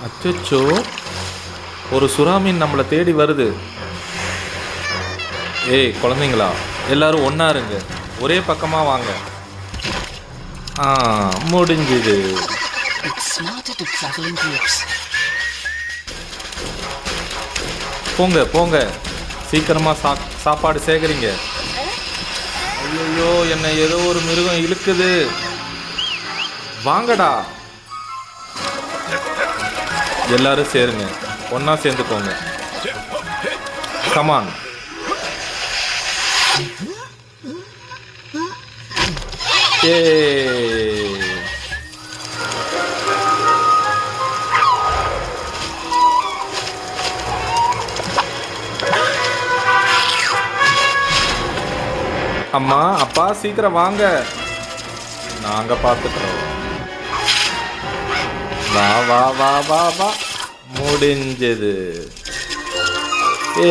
அச்சோ, ஒரு சுறா மீன் நம்மளை தேடி வருது. ஏய் குழந்தைங்களா, எல்லாரும் ஒன்றா இருங்க, ஒரே பக்கமாக வாங்க. ஆ, முடிஞ்சுது. It's smarter to travel in groups. போங்க போங்க, சீக்கிரமாக சாப்பாடு சேகரிங்க. ஐயோ, என்னை ஏதோ ஒரு மிருகம் இழுக்குது. வாங்கடா, எல்லாரும் சேருங்க, ஒன்றா சேர்ந்துக்கோங்க. கமான். ஏ, அம்மா அப்பா சீக்கிரம் வாங்க, நாங்க பார்த்துக்கிறோம். வா வா வா வா வா, முடிஞ்சது. ஏ